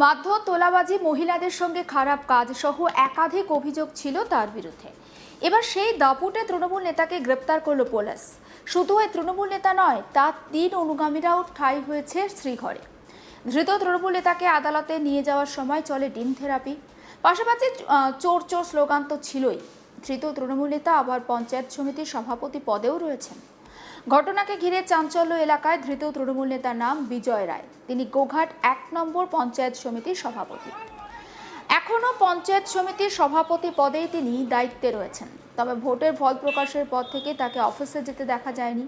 মারধর, তোলাবাজি, মহিলাদের সঙ্গে খারাপ কাজ সহ একাধিক অভিযোগ ছিল তার বিরুদ্ধে। এবার সেই দাপুটে তৃণমূল নেতাকে গ্রেপ্তার করল পুলিশ। শুধু ওই তৃণমূল নেতা নয়, তার 3 অনুগামীরাও ঠাঁই হয়েছে শ্রীঘরে। ধৃত তৃণমূল নেতাকে আদালতে নিয়ে যাওয়ার সময় চলে ডিম থেরাপি। পাশাপাশি চোর চোর স্লোগান তো ছিলই। ধৃত তৃণমূল নেতা আবার পঞ্চায়েত সমিতির সভাপতি পদেও রয়েছেন। ঘটনাকে ঘিরে চাঞ্চল্য এলাকায়। ধৃত তৃণমূল নেতার নাম বিজয় রায়। তিনি গোঘাট 1 নম্বর পঞ্চায়েত সমিতির সভাপতি। এখনও পঞ্চায়েত সমিতির সভাপতি পদেই তিনি দায়িত্বে রয়েছেন। তবে ভোটের ফল প্রকাশের পর থেকে তাকে অফিসে যেতে দেখা যায়নি।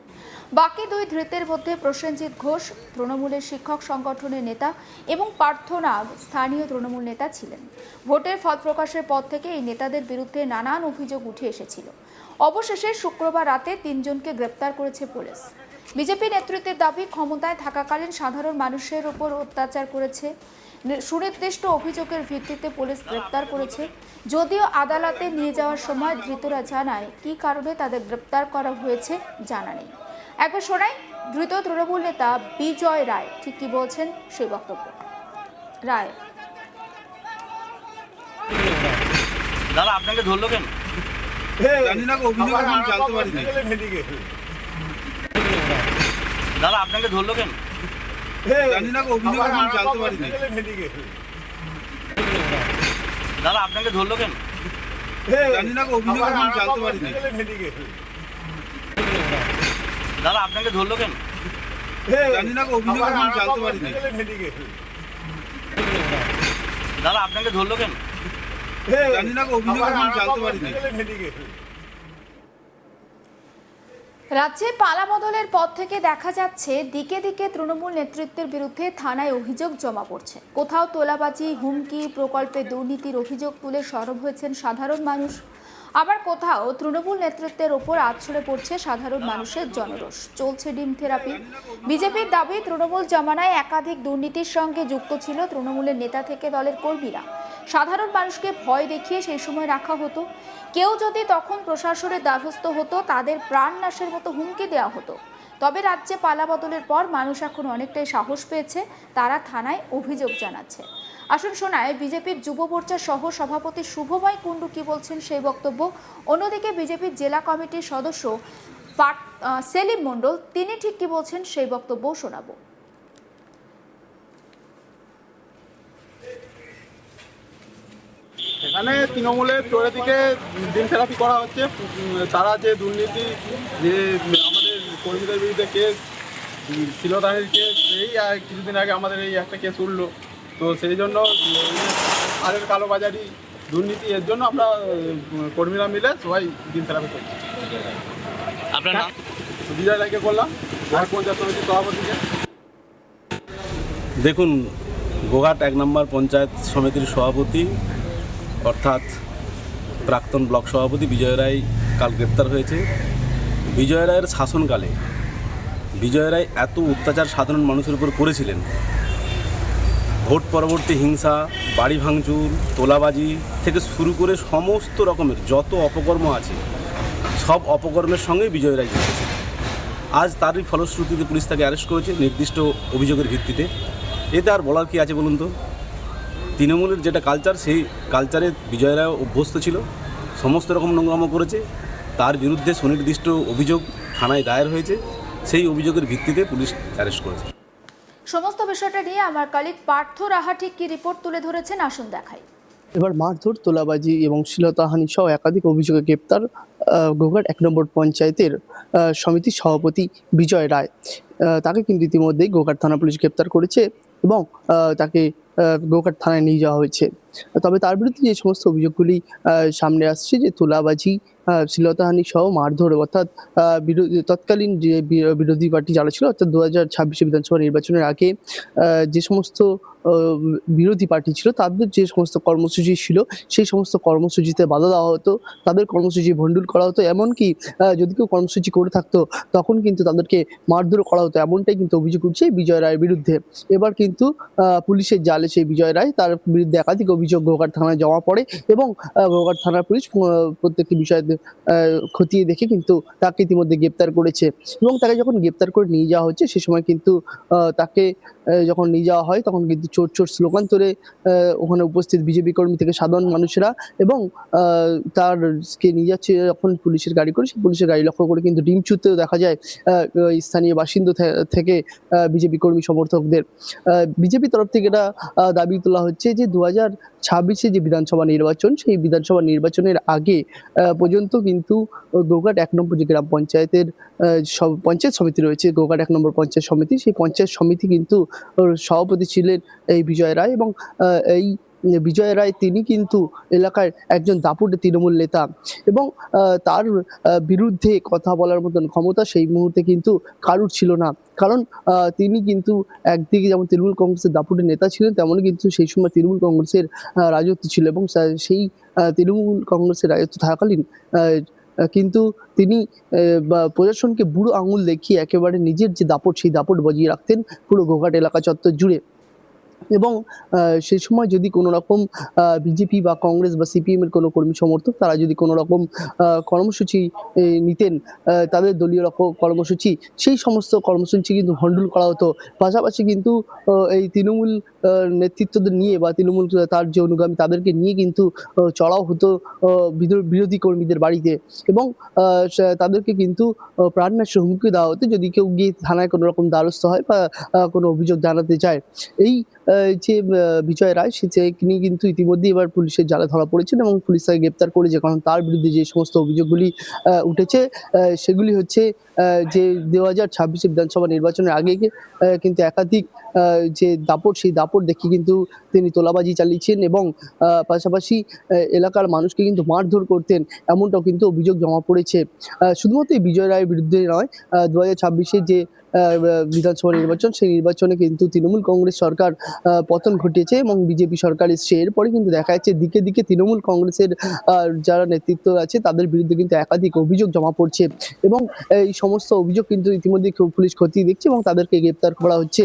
বাকি 2 ধৃতের মধ্যে প্রসেনজিৎ ঘোষ তৃণমূলের শিক্ষক সংগঠনের নেতা এবং পার্থ নাগ স্থানীয় তৃণমূল নেতা ছিলেন। ভোটের ফল প্রকাশের পর থেকে এই নেতাদের বিরুদ্ধে নানান অভিযোগ উঠে এসেছিল। অবশেষে শুক্রবার রাতে 3 জনকে গ্রেপ্তার করেছে পুলিশ। বিজেপি নেতৃত্বের দাবি, ক্ষমতায় থাকাকালীন সাধারণ মানুষের উপর অত্যাচার করেছে। সুনির্দিষ্ট অভিযোগের ভিত্তিতে পুলিশ গ্রেপ্তার করেছে। যদিও আদালতে নিয়ে যাওয়ার সময় ধৃতরা জানায় কী কারণে তাদের গ্রেপ্তার করা হয়েছে জানা নেই। একবার শোনাই ধৃত তৃণমূল নেতা বিজয় রায় ঠিক কি বলছেন সেই বক্তব্য। রায়: দাদা আপনাকে ধরলো কেন? জানি না, অভিযোগ আমি জানতে পারিনি। দাদা আপনাকে ধরলো কেন? জানি না, অভিযোগ আমি জানতে পারিনি। দাদা আপনাকে ধরলো কেন? জানি না, অভিযোগ আমি জানতে পারিনি। দাদা আপনাকে ধরলো কেন? জানি না, অভিযোগ আমি জানতে পারিনি। দাদা আপনাকে ধরলো কেন? জানি না, অভিযোগ আমি জানতে পারিনি। রাজ্যে পালা বদলের পর থেকে দেখা যাচ্ছে দিকে দিকে তৃণমূল নেতৃত্বের বিরুদ্ধে থানায় অভিযোগ জমা পড়ছে। কোথাও তোলাবাজি, হুমকি, প্রকল্পে দুর্নীতির অভিযোগ তুলে সরব হয়েছেন সাধারণ মানুষ। আবার কোথাও তৃণমূল নেতৃত্বের ওপর আছড়ে পড়ছে সাধারণ মানুষের জনরোষ। চলছে ডিম থেরাপি। বিজেপির দাবি, তৃণমূল জমানায় একাধিক দুর্নীতির সঙ্গে যুক্ত ছিল তৃণমূলের নেতা থেকে দলের কর্মীরা। সাধারণ মানুষকে ভয় দেখিয়ে সেই সময় রাখা হতো। কেউ যদি তখন প্রশাসনের দ্বারস্থ হতো, তাদের প্রাণ নাশের মতো হুমকি দেওয়া হতো। তবে রাজ্যে পালা বদলের পর মানুষ এখন অনেকটাই সাহস পেয়েছে। তারা থানায় অভিযোগ জানাচ্ছে। আসুন শোনায় বিজেপির যুব মোর্চা সহ সভাপতি শুভময় কুণ্ডু কি বলছেন সেই বক্তব্য। অন্যদিকে বিজেপির জেলা কমিটির সদস্য সেলিম মণ্ডল তিনি ঠিক কি বলছেন সেই বক্তব্য শোনাবো। এখানে তৃণমূলের চোরাদিকে ডিম থেরাপি করা হচ্ছে। তারা যে দুর্নীতি, যে আমাদের কর্মীদের বিরুদ্ধে কেস, শিলদানির কেস, এই কিছুদিন আগে আমাদের এই একটা কেস উঠলো। তো সেই জন্য আরের কালোবাজারি, দুর্নীতি, এর জন্য আমরা কর্মীরা মিলে সবাই ডিম থেরাপি করছি। আপনার নাম? বিজয় রায়কে করলাম, পঞ্চায়েত সমিতির সভাপতিকে। দেখুন, গোঘাট 1 নম্বর পঞ্চায়েত সমিতির সভাপতি অর্থাৎ প্রাক্তন ব্লক সভাপতি বিজয় রায় কাল গ্রেপ্তার হয়েছে। বিজয় রায়ের শাসনকালে বিজয় রায় এত অত্যাচার সাধারণ মানুষের উপর করেছিলেন, ভোট পরবর্তী হিংসা, বাড়ি ভাঙচুর, তোলাবাজি থেকে শুরু করে সমস্ত রকমের যত অপকর্ম আছে, সব অপকর্মের সঙ্গেই বিজয় রায় জড়িত। আজ তারই ফলশ্রুতিতে পুলিশ তাকে অ্যারেস্ট করেছে নির্দিষ্ট অভিযোগের ভিত্তিতে। এতে আর বলার কি আছে বলুন তো? তৃণমূলের যেটা কালচার, সেই কালচারে বিজয় রায় অভ্যস্ত ছিল, সমস্ত রকম নোংরাম করেছে। তার বিরুদ্ধে সুনির্দিষ্ট অভিযোগ থানায় দায়ের হয়েছে। সেই অভিযোগের ভিত্তিতে পুলিশ অ্যারেস্ট করেছে। সমস্ত বিষয়টা নিয়ে আমার কলিগ পার্থ রাহা ঠিক কি রিপোর্ট তুলে ধরেছেন আসুন দেখাই। এবার মারধর, তোলাবাজি এবং শ্লীলতাহানি সহ একাধিক অভিযোগে গ্রেপ্তার গোঘাট 1 নম্বর পঞ্চায়েতের সমিতির সভাপতি বিজয় রায়। তাকে কিন্তু ইতিমধ্যেই গোঘাট থানা পুলিশ গ্রেপ্তার করেছে এবং তাকে গোঘাট থানায় নিয়ে যাওয়া হয়েছে। তবে তার বিরুদ্ধে যে সমস্ত অভিযোগগুলি সামনে আসছে, যে তোলাবাজি, শ্লীলতাহানি সহ মারধর, অর্থাৎ তৎকালীন যে বিরোধী পার্টি যারা ছিল, অর্থাৎ 2026 বিধানসভা নির্বাচনের আগে যে সমস্ত বিরোধী পার্টি ছিল, তাদের যে সমস্ত কর্মসূচি ছিল সেই সমস্ত কর্মসূচিতে বাধা দেওয়া হতো, তাদের কর্মসূচি ভণ্ডুল করা হতো। এমনকি যদি কেউ কর্মসূচি করে থাকতো তখন কিন্তু তাদেরকে মারধর করা হতো। এমনটাই কিন্তু অভিযোগ উঠছে বিজয় রায়ের বিরুদ্ধে। এবার কিন্তু পুলিশের জালে সেই বিজয় রায়, তার বিরুদ্ধে একাধিক অভিযোগ গোঘাট থানায় জমা পড়ে এবং গোঘাট থানার পুলিশ প্রত্যেকটি বিষয় খতিয়ে দেখে কিন্তু তাকে ইতিমধ্যে গ্রেপ্তার করেছে। এবং তাকে যখন গ্রেপ্তার করে নিয়ে যাওয়া হচ্ছে, সে সময় কিন্তু তাকে যখন নিয়ে যাওয়া হয় তখন কিন্তু কিন্তু চোর চোর স্লোগান তোলে ওখানে উপস্থিত বিজেপি কর্মী থেকে সাধারণ মানুষেরা, এবং তারকে নিয়ে যাচ্ছে যখন পুলিশের গাড়ি করে, সেই পুলিশের গাড়ি লক্ষ্য করে কিন্তু ডিম ছুটতেও দেখা যায় ওই স্থানীয় বাসিন্দা থেকে বিজেপি কর্মী সমর্থকদের। বিজেপি তরফ থেকে এটা দাবি তোলা হচ্ছে যে 2026-এ যে বিধানসভা নির্বাচন, সেই বিধানসভা নির্বাচনের আগে পর্যন্ত কিন্তু গোঘাট 1 নম্বর যে গ্রাম পঞ্চায়েতের পঞ্চায়েত সমিতি রয়েছে, গোঘাট 1 নম্বর পঞ্চায়েত সমিতি, সেই পঞ্চায়েত সমিতি কিন্তু সভাপতি ছিলেন এই বিজয় রায়, এবং এই বিজয় রায় তিনি কিন্তু এলাকার একজন দাপুটে তৃণমূল নেতা, এবং তার বিরুদ্ধে কথা বলার মতন ক্ষমতা সেই মুহূর্তে কিন্তু কারুর ছিল না। কারণ তিনি কিন্তু একদিকে যেমন তৃণমূল কংগ্রেসের দাপুটে নেতা ছিলেন, তেমনই কিন্তু সেই সময় তৃণমূল কংগ্রেসের রাজত্ব ছিল, এবং সেই তৃণমূল কংগ্রেসের রাজত্ব থাকাকালীন কিন্তু তিনি প্রশাসনকে বুড়ো আঙুল দেখিয়ে একেবারে নিজের যে দাপট, সেই দাপট বজিয়ে রাখতেন পুরো গোঘাট এলাকা চত্বর জুড়ে। এবং সেই সময় যদি কোনো রকম বিজেপি বা কংগ্রেস বা সিপিএমের কোনো কর্মী সমর্থক তারা যদি কোনো রকম কর্মসূচি নিতেন, তাদের দলীয় কর্মসূচি, সেই সমস্ত কর্মসূচি কিন্তু ভণ্ডুল করা হতো। পাশাপাশি কিন্তু এই তৃণমূল নেতৃত্বদের নিয়ে বা তৃণমূল তার যে অনুগামী তাদেরকে নিয়ে কিন্তু চড়াও হতো বিরোধী কর্মীদের বাড়িতে, এবং তাদেরকে কিন্তু প্রাণনাশের হুমকি দেওয়া হতো যদি কেউ গিয়ে থানায় কোনো রকম দ্বারস্থ হয় বা কোনো অভিযোগ জানাতে চায়। এই যে বিজয় রায়, তিনি কিন্তু ইতিমধ্যেই এবার পুলিশের জালে ধরা পড়েছেন, এবং পুলিশ তাকে গ্রেপ্তার করেছে, কারণ তার বিরুদ্ধে যে সমস্ত অভিযোগগুলি উঠেছে সেগুলি হচ্ছে যে 2026 বিধানসভা নির্বাচনের আগে কিন্তু একাধিক যে দাপট, সেই দাপট দেখে কিন্তু তিনি তোলাবাজি চালিয়েছেন, এবং পাশাপাশি এলাকার মানুষকে কিন্তু মারধর করতেন, এমনটাও কিন্তু অভিযোগ জমা পড়েছে। শুধুমাত্র এই বিজয় রায়ের বিরুদ্ধে নয়, 2026-এর যে বিধানসভা নির্বাচন, সেই নির্বাচনে কিন্তু তৃণমূল কংগ্রেস সরকার পতন ঘটিয়েছে এবং বিজেপি সরকার এসছে। এরপরে কিন্তু দেখা যাচ্ছে দিকে দিকে তৃণমূল কংগ্রেসের যারা নেতৃত্ব আছে তাদের বিরুদ্ধে কিন্তু একাধিক অভিযোগ জমা পড়ছে, এবং এই সমস্ত অভিযোগ কিন্তু ইতিমধ্যে পুলিশ খতিয়ে দেখছে এবং তাদেরকে গ্রেপ্তার করা হচ্ছে।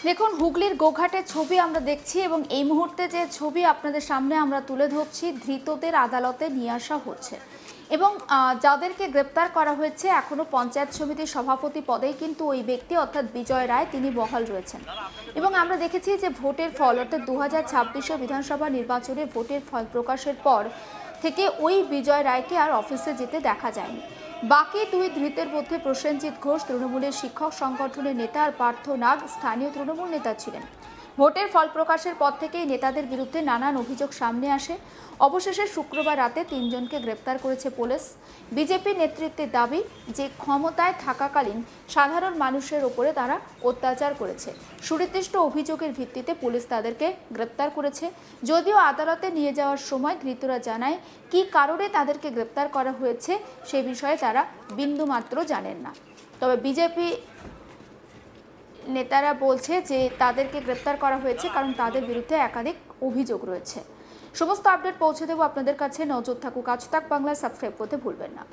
দেখুন, হুগলির গোঘাটের ছবি আমরা দেখছি, এবং এই মুহূর্তে যে ছবি আপনাদের সামনে আমরা তুলে ধরছি, ধৃতদের আদালতে নিয়ে আসা হচ্ছে, এবং যাদেরকে গ্রেপ্তার করা হয়েছে এখনো পঞ্চায়েত সমিতির সভাপতি পদেই কিন্তু ওই ব্যক্তি অর্থাৎ বিজয় রায় তিনি বহাল রয়েছেন। এবং আমরা দেখেছি যে ভোটের ফল অর্থাৎ 2026 বিধানসভা নির্বাচনে ভোটের ফল প্রকাশের পর থেকে ওই বিজয় রায়কে আর অফিসে যেতে দেখা যায়নি। বাকি দুই ধৃতের মধ্যে প্রসেনজিৎ ঘোষ তৃণমূলের শিক্ষক সংগঠনের নেতা আর পার্থ নাগ স্থানীয় তৃণমূল নেতা ছিলেন। ভোটের ফল প্রকাশের পর থেকেই নেতাদের বিরুদ্ধে নানান অভিযোগ সামনে আসে। অবশেষে শুক্রবার রাতে 3 জনকে গ্রেপ্তার করেছে পুলিশ। বিজেপি নেতৃত্বের দাবি যে ক্ষমতায় থাকাকালীন সাধারণ মানুষের ওপরে তারা অত্যাচার করেছে। সুনির্দিষ্ট অভিযোগের ভিত্তিতে পুলিশ তাদেরকে গ্রেপ্তার করেছে। যদিও আদালতে নিয়ে যাওয়ার সময় ধৃতরা জানায় কী কারণে তাদেরকে গ্রেপ্তার করা হয়েছে সে বিষয়ে তারা বিন্দুমাত্র জানেন না। তবে বিজেপি নেতারা বলছে যে তাদেরকে গ্রেপ্তার করা হয়েছে কারণ তাদের বিরুদ্ধে একাধিক অভিযোগ রয়েছে। সমস্ত আপডেট পৌঁছে দেবো আপনাদের কাছে। নজর থাকুক আজ তাক বাংলা, সাবস্ক্রাইব করতে ভুলবেন না।